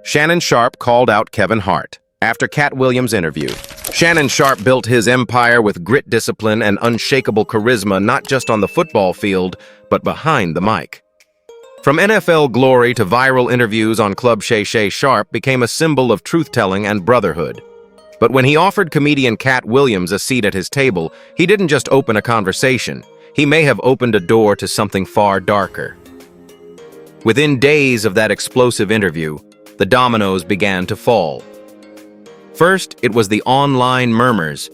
Shannon Sharpe called out Kevin Hart after Katt Williams' interview. Shannon Sharpe built his empire with grit, discipline, and unshakable charisma, not just on the football field, but behind the mic. From NFL glory to viral interviews on Club Shay, Sharpe became a symbol of truth-telling and brotherhood. But when he offered comedian Katt Williams a seat at his table, he didn't just open a conversation. He may have opened a door to something far darker. Within days of that explosive interview, the dominoes began to fall. First, it was the online murmurs.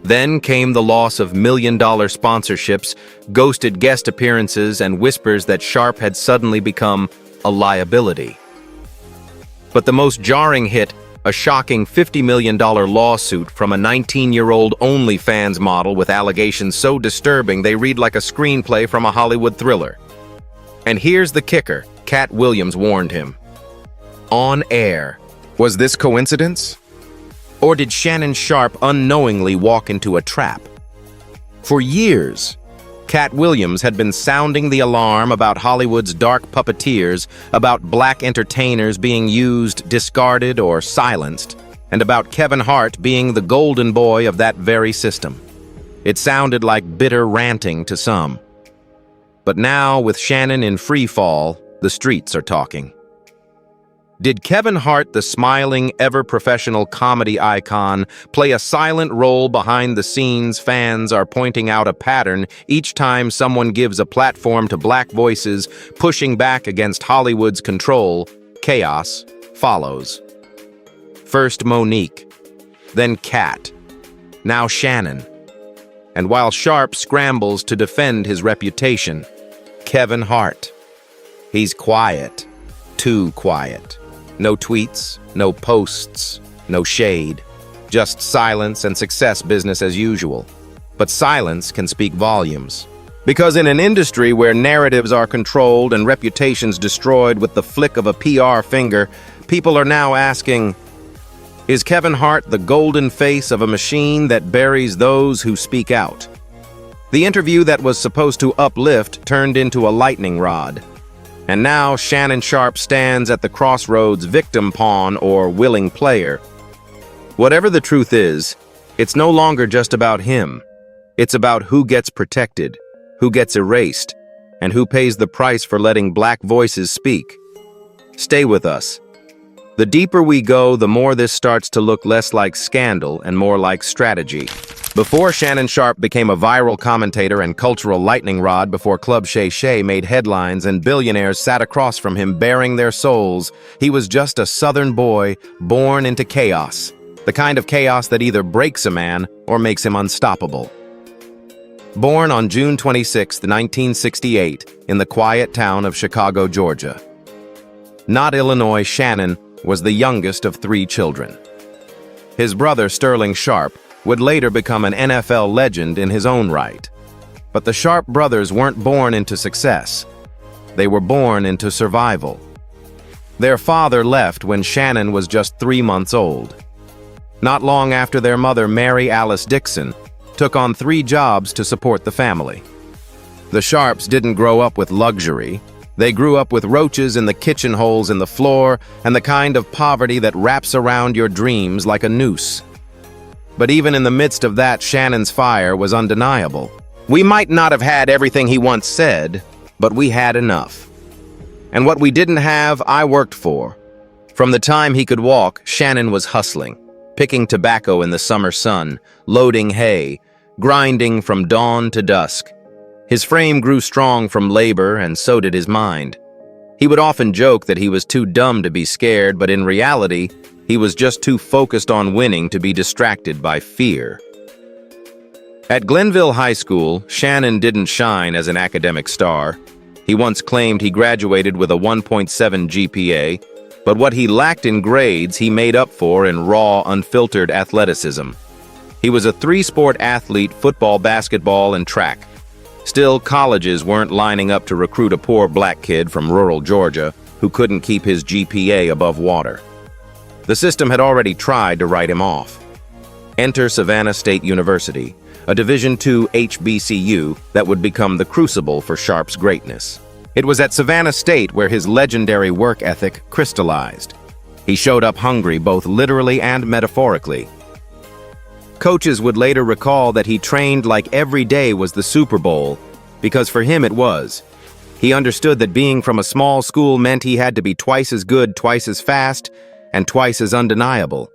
Then came the loss of million-dollar sponsorships, ghosted guest appearances, and whispers that Sharpe had suddenly become a liability. But the most jarring hit, a shocking $50 million lawsuit from a 19-year-old OnlyFans model with allegations so disturbing they read like a screenplay from a Hollywood thriller. And here's the kicker, Katt Williams warned him. On air. Was this coincidence? Or did Shannon Sharpe unknowingly walk into a trap? For years, Katt Williams had been sounding the alarm about Hollywood's dark puppeteers, about black entertainers being used, discarded, or silenced, and about Kevin Hart being the golden boy of that very system. It sounded like bitter ranting to some. But now, with Shannon in free fall, the streets are talking. Did Kevin Hart, the smiling, ever-professional comedy icon, play a silent role behind the scenes? Fans are pointing out a pattern each time someone gives a platform to black voices pushing back against Hollywood's control. Chaos follows. First Monique, then Katt, now Shannon. And while Sharpe scrambles to defend his reputation, Kevin Hart. He's quiet, too quiet. No tweets, no posts, no shade. Just silence and success business as usual. But silence can speak volumes. Because in an industry where narratives are controlled and reputations destroyed with the flick of a PR finger, people are now asking, is Kevin Hart the golden face of a machine that buries those who speak out? The interview that was supposed to uplift turned into a lightning rod. And now Shannon Sharpe stands at the crossroads, victim pawn or willing player. Whatever the truth is, it's no longer just about him. It's about who gets protected, who gets erased, and who pays the price for letting black voices speak. Stay with us. The deeper we go, the more this starts to look less like scandal and more like strategy. Before Shannon Sharpe became a viral commentator and cultural lightning rod, before Club Shay made headlines and billionaires sat across from him baring their souls, he was just a Southern boy born into chaos. The kind of chaos that either breaks a man or makes him unstoppable. Born on June 26, 1968, in the quiet town of Chicago, Georgia. Not Illinois, Shannon was the youngest of 3 children. His brother, Sterling Sharpe, would later become an NFL legend in his own right. But the Sharpe brothers weren't born into success. They were born into survival. Their father left when Shannon was just 3 months old. Not long after, their mother, Mary Alice Dixon, took on 3 jobs to support the family. The Sharpes didn't grow up with luxury. They grew up with roaches in the kitchen holes in the floor and the kind of poverty that wraps around your dreams like a noose. But even in the midst of that, Shannon's fire was undeniable. We might not have had everything he once said, but we had enough. And what we didn't have, I worked for. From the time he could walk, Shannon was hustling, picking tobacco in the summer sun, loading hay, grinding from dawn to dusk. His frame grew strong from labor, and so did his mind. He would often joke that he was too dumb to be scared, but in reality, he was just too focused on winning to be distracted by fear. At Glenville High School, Shannon didn't shine as an academic star. He once claimed he graduated with a 1.7 GPA, but what he lacked in grades, he made up for in raw, unfiltered athleticism. He was a 3-sport athlete: football, basketball, and track. Still, colleges weren't lining up to recruit a poor black kid from rural Georgia who couldn't keep his GPA above water. The system had already tried to write him off. Enter Savannah State University, a Division II HBCU that would become the crucible for Sharpe's greatness. It was at Savannah State where his legendary work ethic crystallized. He showed up hungry, both literally and metaphorically. Coaches would later recall that he trained like every day was the Super Bowl, because for him it was. He understood that being from a small school meant he had to be twice as good, twice as fast, and twice as undeniable.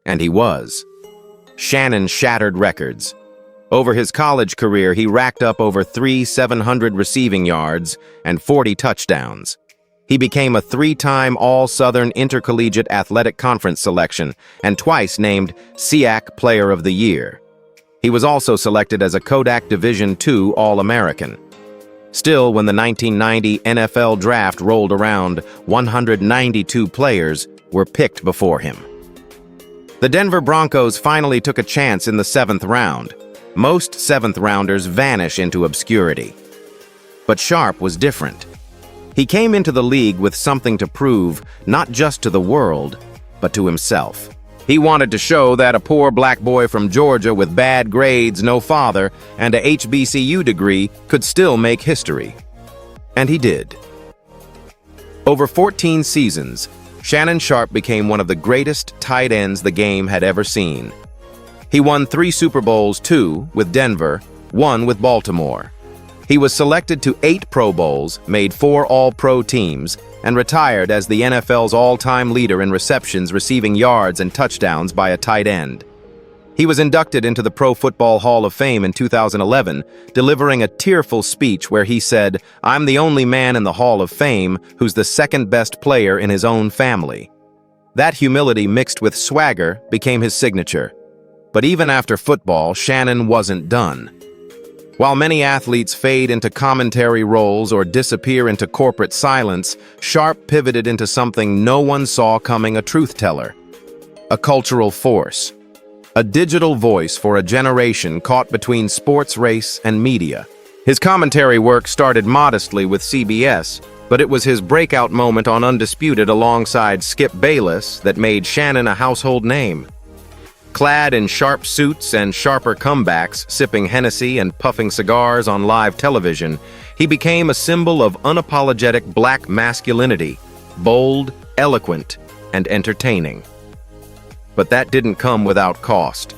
And he was. Shannon shattered records. Over his college career, he racked up over 700 receiving yards and 40 touchdowns. He became a 3-time All-Southern Intercollegiate Athletic Conference selection and twice named SEAC Player of the Year. He was also selected as a Kodak Division II All-American. Still, when the 1990 NFL Draft rolled around, 192 players were picked before him. The Denver Broncos finally took a chance in the 7th round. Most 7th-rounders vanish into obscurity. But Sharpe was different. He came into the league with something to prove, not just to the world, but to himself. He wanted to show that a poor black boy from Georgia with bad grades, no father, and a HBCU degree could still make history. And he did. Over 14 seasons, Shannon Sharpe became one of the greatest tight ends the game had ever seen. He won 3 Super Bowls, 2 with Denver, 1 with Baltimore. He was selected to 8 Pro Bowls, made 4 All-Pro teams, and retired as the NFL's all-time leader in receptions, receiving yards, and touchdowns by a tight end. He was inducted into the Pro Football Hall of Fame in 2011, delivering a tearful speech where he said, "I'm the only man in the Hall of Fame who's the second-best player in his own family." That humility mixed with swagger became his signature. But even after football, Shannon wasn't done. While many athletes fade into commentary roles or disappear into corporate silence, Sharpe pivoted into something no one saw coming: a truth teller. A cultural force. A digital voice for a generation caught between sports, race, and media. His commentary work started modestly with CBS, but it was his breakout moment on Undisputed alongside Skip Bayless that made Shannon a household name. Clad in sharp suits and sharper comebacks, sipping Hennessy and puffing cigars on live television, he became a symbol of unapologetic black masculinity, bold, eloquent, and entertaining. But that didn't come without cost.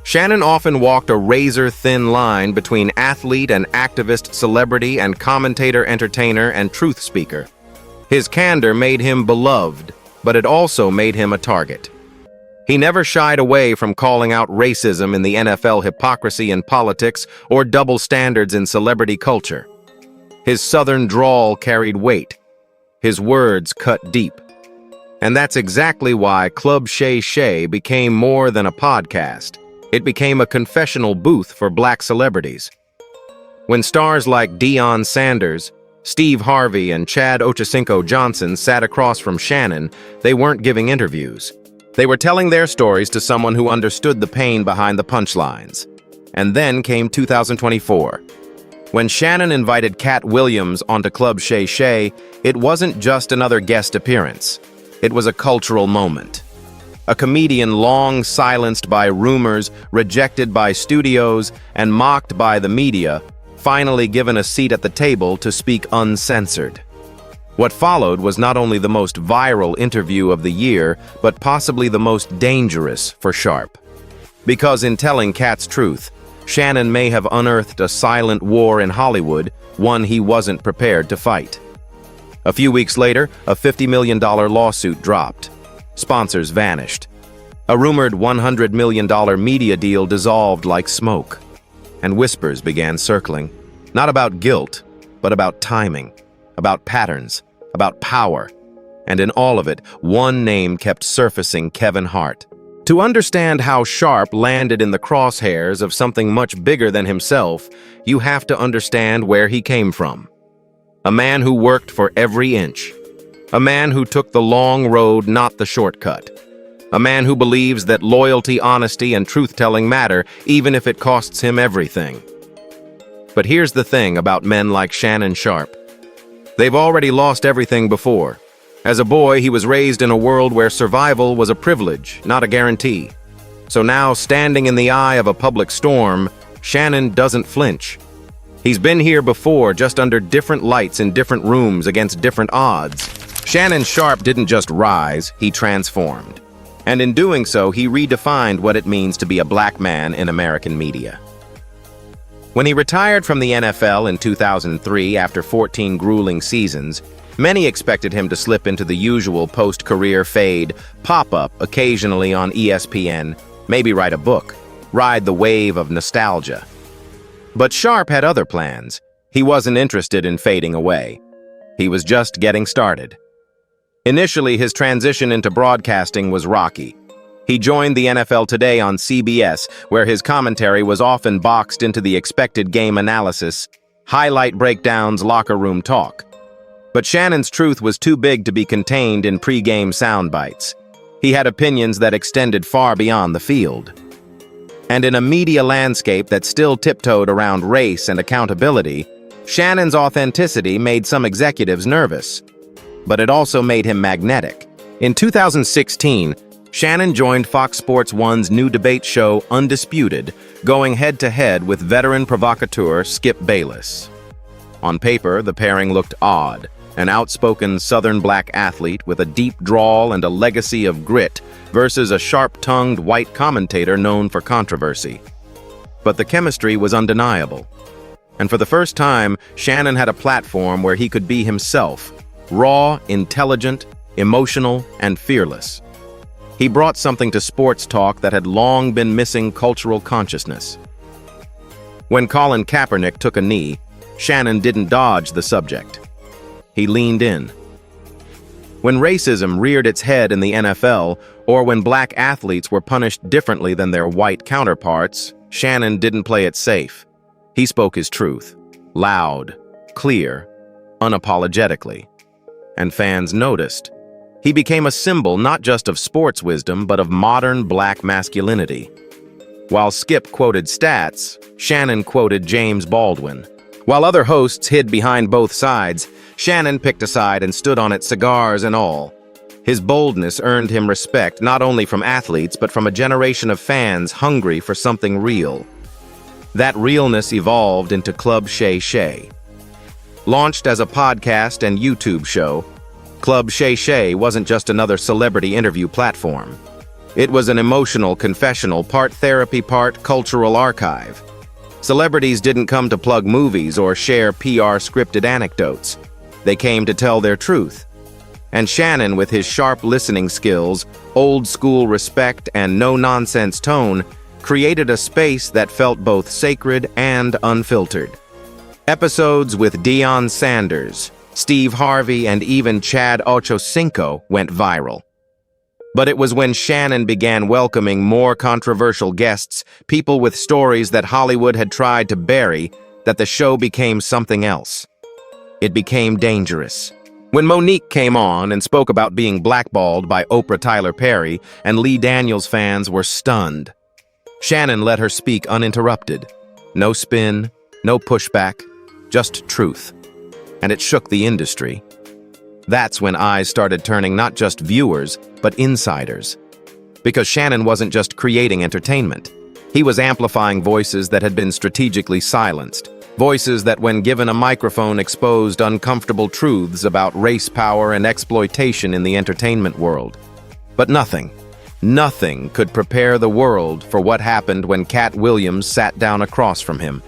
Shannon often walked a razor-thin line between athlete and activist, celebrity and commentator, entertainer, and truth speaker. His candor made him beloved, but it also made him a target. He never shied away from calling out racism in the NFL, hypocrisy in politics, or double standards in celebrity culture. His Southern drawl carried weight. His words cut deep. And that's exactly why Club Shay became more than a podcast. It became a confessional booth for black celebrities. When stars like Deion Sanders, Steve Harvey, and Chad Ochocinco Johnson sat across from Shannon, they weren't giving interviews. They were telling their stories to someone who understood the pain behind the punchlines. And then came 2024. When Shannon invited Katt Williams onto Club Shay, it wasn't just another guest appearance. It was a cultural moment. A comedian long silenced by rumors, rejected by studios, and mocked by the media, finally given a seat at the table to speak uncensored. What followed was not only the most viral interview of the year, but possibly the most dangerous for Sharpe. Because in telling Katt's truth, Shannon may have unearthed a silent war in Hollywood, one he wasn't prepared to fight. A few weeks later, a $50 million lawsuit dropped. Sponsors vanished. A rumored $100 million media deal dissolved like smoke. And whispers began circling, not about guilt, but about timing, about patterns, about power. And in all of it, one name kept surfacing: Kevin Hart. To understand how Sharpe landed in the crosshairs of something much bigger than himself, you have to understand where he came from. A man who worked for every inch. A man who took the long road, not the shortcut. A man who believes that loyalty, honesty, and truth-telling matter, even if it costs him everything. But here's the thing about men like Shannon Sharpe. They've already lost everything before. As a boy, he was raised in a world where survival was a privilege, not a guarantee. So now, standing in the eye of a public storm, Shannon doesn't flinch. He's been here before, just under different lights in different rooms against different odds. Shannon Sharpe didn't just rise, he transformed. And in doing so, he redefined what it means to be a black man in American media. When he retired from the NFL in 2003 after 14 grueling seasons, many expected him to slip into the usual post-career fade, pop up occasionally on ESPN, maybe write a book, ride the wave of nostalgia. But Sharpe had other plans. He wasn't interested in fading away. He was just getting started. Initially, his transition into broadcasting was rocky. He joined the NFL Today on CBS, where his commentary was often boxed into the expected game analysis, highlight breakdowns, locker room talk. But Shannon's truth was too big to be contained in pre-game sound bites. He had opinions that extended far beyond the field. And in a media landscape that still tiptoed around race and accountability, Shannon's authenticity made some executives nervous. But it also made him magnetic. In 2016, Shannon joined Fox Sports 1's new debate show Undisputed, going head-to-head with veteran provocateur Skip Bayless. On paper, the pairing looked odd, an outspoken Southern black athlete with a deep drawl and a legacy of grit versus a sharp-tongued white commentator known for controversy. But the chemistry was undeniable. And for the first time, Shannon had a platform where he could be himself, raw, intelligent, emotional, and fearless. He brought something to sports talk that had long been missing cultural consciousness. When Colin Kaepernick took a knee, Shannon didn't dodge the subject. He leaned in. When racism reared its head in the NFL, or when black athletes were punished differently than their white counterparts, Shannon didn't play it safe. He spoke his truth, loud, clear, unapologetically. And fans noticed. He became a symbol not just of sports wisdom, but of modern black masculinity. While Skip quoted stats, Shannon quoted James Baldwin. While other hosts hid behind both sides, Shannon picked a side and stood on it, cigars and all. His boldness earned him respect not only from athletes, but from a generation of fans hungry for something real. That realness evolved into Club Shay. Launched as a podcast and YouTube show, Club Shay wasn't just another celebrity interview platform. It was an emotional confessional, part therapy, part cultural archive. Celebrities didn't come to plug movies or share PR scripted anecdotes. They came to tell their truth. And Shannon, with his sharp listening skills, old-school respect, and no-nonsense tone, created a space that felt both sacred and unfiltered. Episodes with Deion Sanders, Steve Harvey, and even Chad Ochocinco went viral. But it was when Shannon began welcoming more controversial guests, people with stories that Hollywood had tried to bury, that the show became something else. It became dangerous. When Monique came on and spoke about being blackballed by Oprah Tyler Perry, and Lee Daniels fans were stunned. Shannon let her speak uninterrupted. No spin, no pushback, just truth. And it shook the industry. That's when eyes started turning not just viewers, but insiders. Because Shannon wasn't just creating entertainment. He was amplifying voices that had been strategically silenced. Voices that, when given a microphone, exposed uncomfortable truths about race power and exploitation in the entertainment world. But nothing could prepare the world for what happened when Katt Williams sat down across from him.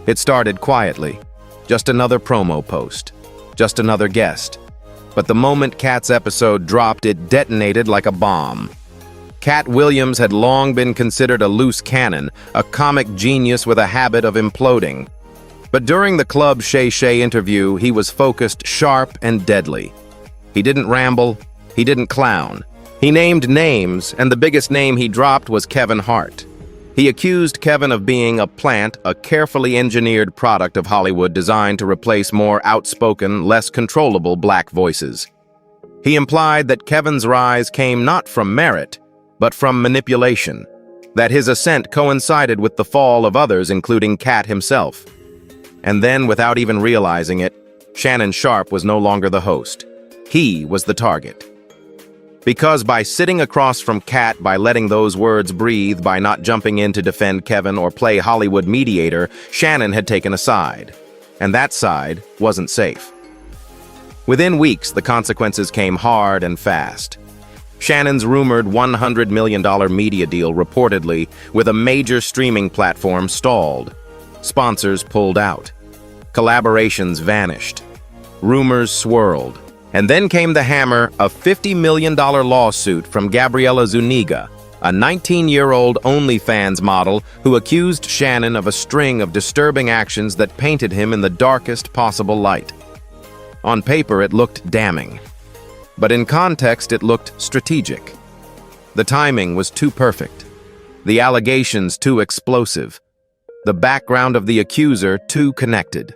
It started quietly, just another promo post, just another guest. But the moment Katt's episode dropped, it detonated like a bomb. Katt Williams had long been considered a loose cannon, a comic genius with a habit of imploding. But during the Club Shay interview, he was focused, sharp, and deadly. He didn't ramble, he didn't clown. He named names, and the biggest name he dropped was Kevin Hart. He accused Kevin of being a plant, a carefully engineered product of Hollywood designed to replace more outspoken, less controllable black voices. He implied that Kevin's rise came not from merit, but from manipulation, that his ascent coincided with the fall of others, including Katt himself. And then, without even realizing it, Shannon Sharpe was no longer the host. He was the target. Because by sitting across from Katt, by letting those words breathe, by not jumping in to defend Kevin or play Hollywood mediator, Shannon had taken a side. And that side wasn't safe. Within weeks, the consequences came hard and fast. Shannon's rumored $100 million media deal reportedly with a major streaming platform stalled. Sponsors pulled out. Collaborations vanished. Rumors swirled. And then came the hammer, a $50 million lawsuit from Gabriela Zuniga, a 19-year-old OnlyFans model who accused Shannon of a string of disturbing actions that painted him in the darkest possible light. On paper, it looked damning. But in context, it looked strategic. The timing was too perfect. The allegations too explosive. The background of the accuser too connected.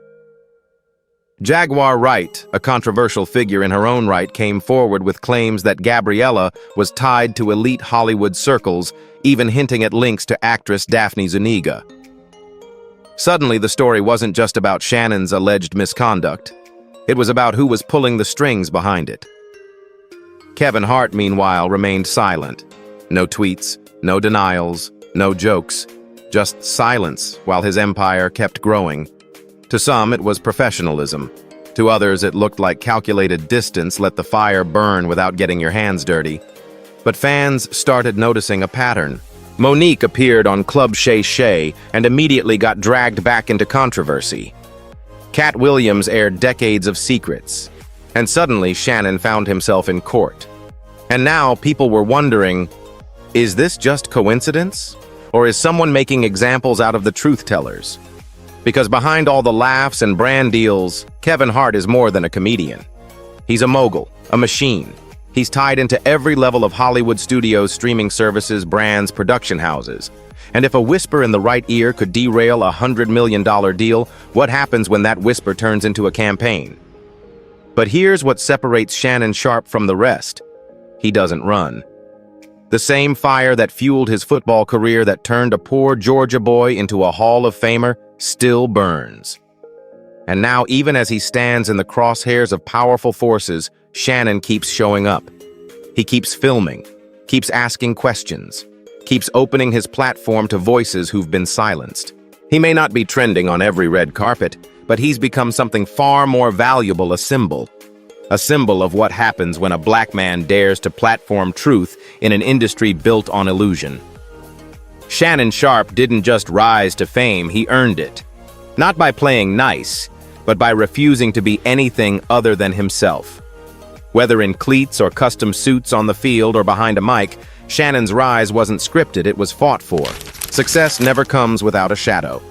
Jaguar Wright, a controversial figure in her own right, came forward with claims that Gabriela was tied to elite Hollywood circles, even hinting at links to actress Daphne Zuniga. Suddenly, the story wasn't just about Shannon's alleged misconduct. It was about who was pulling the strings behind it. Kevin Hart, meanwhile, remained silent. No tweets, no denials, no jokes, just silence while his empire kept growing. To some, it was professionalism. To others, it looked like calculated distance, let the fire burn without getting your hands dirty. But fans started noticing a pattern. Monique appeared on Club Shay and immediately got dragged back into controversy. Katt Williams aired decades of secrets. And suddenly, Shannon found himself in court. And now, people were wondering, is this just coincidence? Or is someone making examples out of the truth-tellers? Because behind all the laughs and brand deals, Kevin Hart is more than a comedian. He's a mogul, a machine. He's tied into every level of Hollywood studios, streaming services, brands, production houses. And if a whisper in the right ear could derail a $100 million deal, what happens when that whisper turns into a campaign? But here's what separates Shannon Sharpe from the rest. He doesn't run. The same fire that fueled his football career, that turned a poor Georgia boy into a Hall of Famer, still burns. And now, even as he stands in the crosshairs of powerful forces, Shannon keeps showing up. He keeps filming, keeps asking questions, keeps opening his platform to voices who've been silenced. He may not be trending on every red carpet, but he's become something far more valuable, a symbol. A symbol of what happens when a black man dares to platform truth in an industry built on illusion. Shannon Sharpe didn't just rise to fame, he earned it. Not by playing nice, but by refusing to be anything other than himself. Whether in cleats or custom suits on the field or behind a mic, Shannon's rise wasn't scripted, it was fought for. Success never comes without a shadow.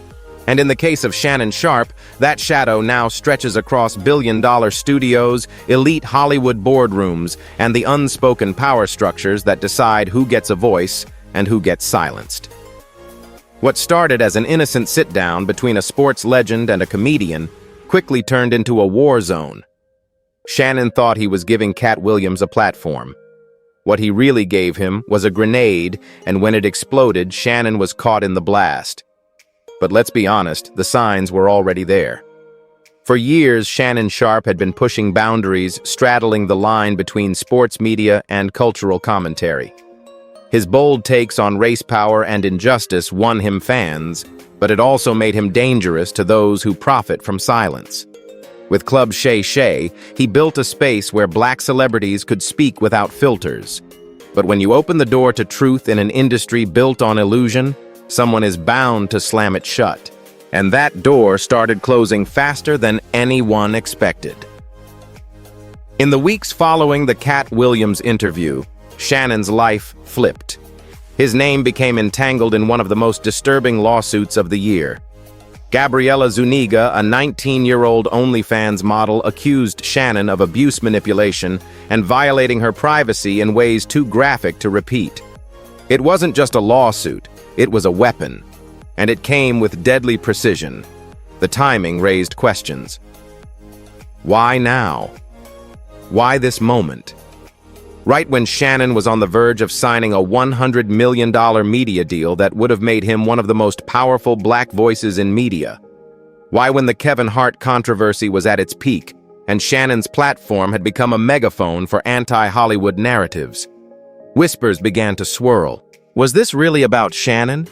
And in the case of Shannon Sharpe, that shadow now stretches across billion-dollar studios, elite Hollywood boardrooms, and the unspoken power structures that decide who gets a voice and who gets silenced. What started as an innocent sit-down between a sports legend and a comedian quickly turned into a war zone. Shannon thought he was giving Katt Williams a platform. What he really gave him was a grenade, and when it exploded, Shannon was caught in the blast. But let's be honest, the signs were already there. For years, Shannon Sharpe had been pushing boundaries, straddling the line between sports media and cultural commentary. His bold takes on race power and injustice won him fans, but it also made him dangerous to those who profit from silence. With Club Shay, he built a space where black celebrities could speak without filters. But when you open the door to truth in an industry built on illusion, someone is bound to slam it shut. And that door started closing faster than anyone expected. In the weeks following the Katt Williams interview, Shannon's life flipped. His name became entangled in one of the most disturbing lawsuits of the year. Gabriela Zuniga, a 19-year-old OnlyFans model, accused Shannon of abuse manipulation and violating her privacy in ways too graphic to repeat. It wasn't just a lawsuit. It was a weapon, and it came with deadly precision. The timing raised questions. Why now? Why this moment? Right when Shannon was on the verge of signing a $100 million media deal that would have made him one of the most powerful black voices in media. Why when the Kevin Hart controversy was at its peak, and Shannon's platform had become a megaphone for anti-Hollywood narratives. Whispers began to swirl. Was this really about Shannon?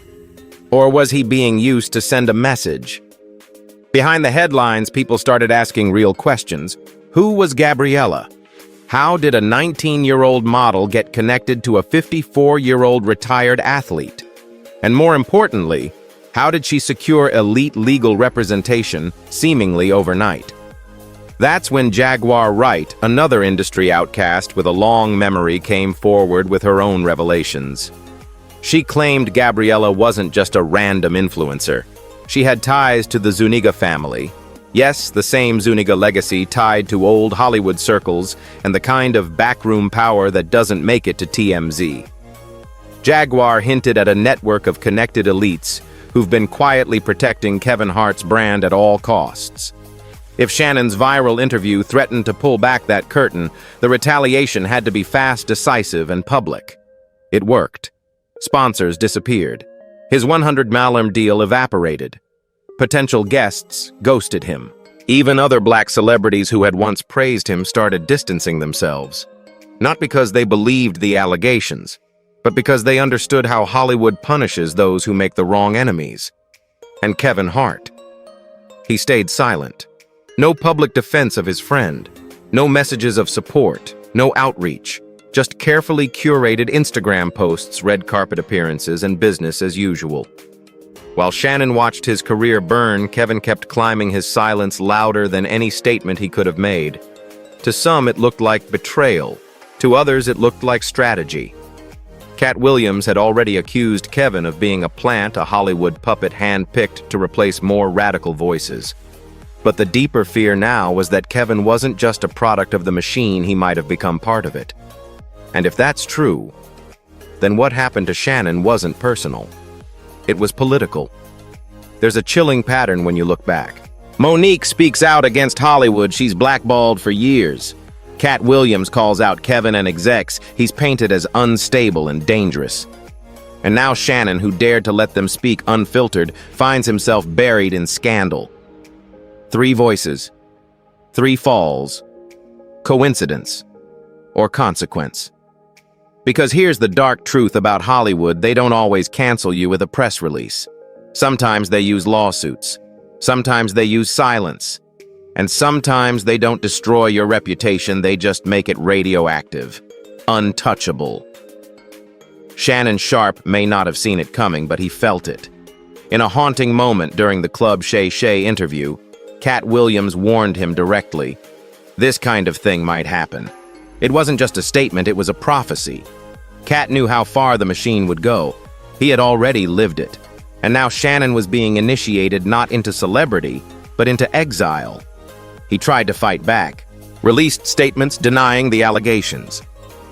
Or was he being used to send a message? Behind the headlines, people started asking real questions. Who was Gabriella? How did a 19-year-old model get connected to a 54-year-old retired athlete? And more importantly, how did she secure elite legal representation seemingly overnight? That's when Jaguar Wright, another industry outcast with a long memory, came forward with her own revelations. She claimed Gabriella wasn't just a random influencer. She had ties to the Zuniga family. Yes, the same Zuniga legacy tied to old Hollywood circles and the kind of backroom power that doesn't make it to TMZ. Jaguar hinted at a network of connected elites who've been quietly protecting Kevin Hart's brand at all costs. If Shannon's viral interview threatened to pull back that curtain, the retaliation had to be fast, decisive, and public. It worked. Sponsors disappeared. His $100 million deal evaporated. Potential guests ghosted him. Even other black celebrities who had once praised him started distancing themselves. Not because they believed the allegations, but because they understood how Hollywood punishes those who make the wrong enemies. And Kevin Hart. He stayed silent. No public defense of his friend. No messages of support. No outreach. Just carefully curated Instagram posts, red carpet appearances, and business as usual. While Shannon watched his career burn, Kevin kept climbing his silence louder than any statement he could have made. To some, it looked like betrayal. To others, it looked like strategy. Katt Williams had already accused Kevin of being a plant, a Hollywood puppet hand-picked to replace more radical voices. But the deeper fear now was that Kevin wasn't just a product of the machine, he might have become part of it. And if that's true, then what happened to Shannon wasn't personal. It was political. There's a chilling pattern when you look back. Monique speaks out against Hollywood. She's blackballed for years. Katt Williams calls out Kevin and execs. He's painted as unstable and dangerous. And now Shannon, who dared to let them speak unfiltered, finds himself buried in scandal. 3 voices. 3 falls. Coincidence. Or consequence. Because here's the dark truth about Hollywood: they don't always cancel you with a press release. Sometimes they use lawsuits. Sometimes they use silence. And sometimes they don't destroy your reputation, they just make it radioactive. Untouchable. Shannon Sharpe may not have seen it coming, but he felt it. In a haunting moment during the Club Shay interview, Katt Williams warned him directly. This kind of thing might happen. It wasn't just a statement, it was a prophecy. Katt knew how far the machine would go. He had already lived it. And now Shannon was being initiated not into celebrity, but into exile. He tried to fight back, released statements denying the allegations.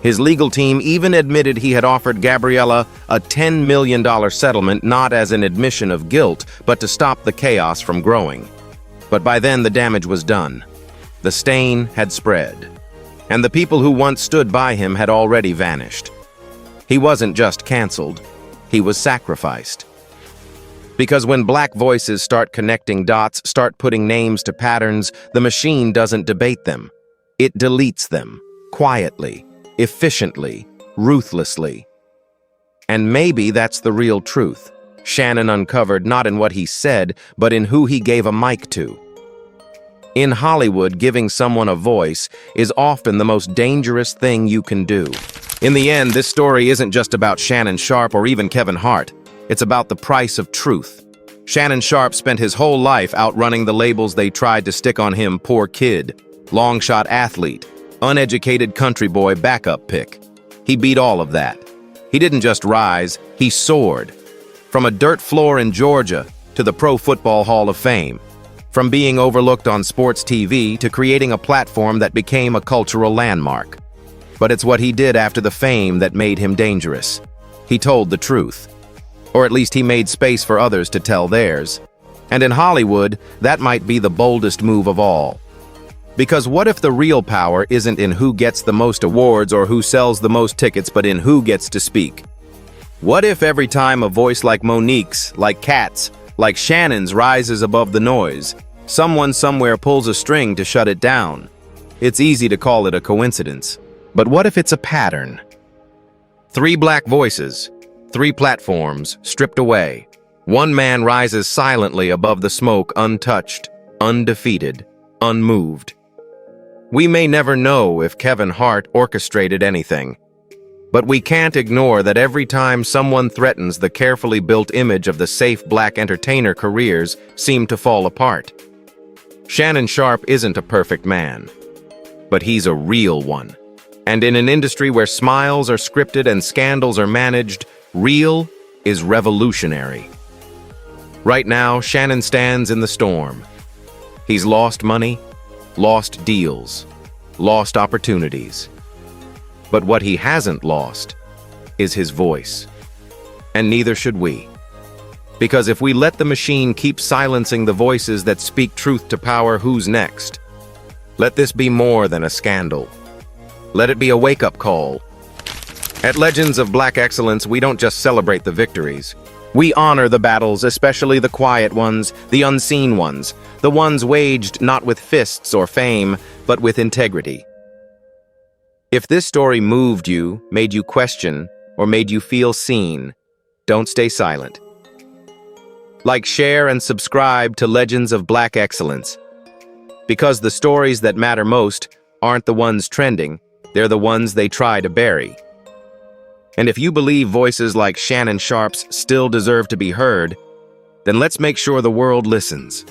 His legal team even admitted he had offered Gabriella a $10 million settlement, not as an admission of guilt, but to stop the chaos from growing. But by then the damage was done. The stain had spread. And the people who once stood by him had already vanished. He wasn't just canceled, he was sacrificed. Because when black voices start connecting dots, start putting names to patterns, the machine doesn't debate them. It deletes them, quietly, efficiently, ruthlessly. And maybe that's the real truth. Shannon uncovered not in what he said, but in who he gave a mic to. In Hollywood, giving someone a voice is often the most dangerous thing you can do. In the end, this story isn't just about Shannon Sharpe or even Kevin Hart. It's about the price of truth. Shannon Sharpe spent his whole life outrunning the labels they tried to stick on him: poor kid, long shot athlete, uneducated country boy backup pick. He beat all of that. He didn't just rise, he soared. From a dirt floor in Georgia to the Pro Football Hall of Fame. From being overlooked on sports TV to creating a platform that became a cultural landmark. But it's what he did after the fame that made him dangerous. He told the truth. Or at least he made space for others to tell theirs. And in Hollywood, that might be the boldest move of all. Because what if the real power isn't in who gets the most awards or who sells the most tickets, but in who gets to speak? What if every time a voice like Monique's, like Katt's, like Shannon's rises above the noise, someone somewhere pulls a string to shut it down? It's easy to call it a coincidence. But what if it's a pattern? 3 black voices, 3 platforms stripped away. One man rises silently above the smoke, untouched, undefeated, unmoved. We may never know if Kevin Hart orchestrated anything, but we can't ignore that every time someone threatens the carefully built image of the safe black entertainer, careers seem to fall apart. Shannon Sharpe isn't a perfect man, but he's a real one. And in an industry where smiles are scripted and scandals are managed, real is revolutionary. Right now, Shannon stands in the storm. He's lost money, lost deals, lost opportunities. But what he hasn't lost is his voice. And neither should we. Because if we let the machine keep silencing the voices that speak truth to power, who's next? Let this be more than a scandal. Let it be a wake-up call. At Legends of Black Excellence, we don't just celebrate the victories. We honor the battles, especially the quiet ones, the unseen ones, the ones waged not with fists or fame, but with integrity. If this story moved you, made you question, or made you feel seen, don't stay silent. Like, share, and subscribe to Legends of Black Excellence. Because the stories that matter most aren't the ones trending, they're the ones they try to bury. And if you believe voices like Shannon Sharpe's still deserve to be heard, then let's make sure the world listens.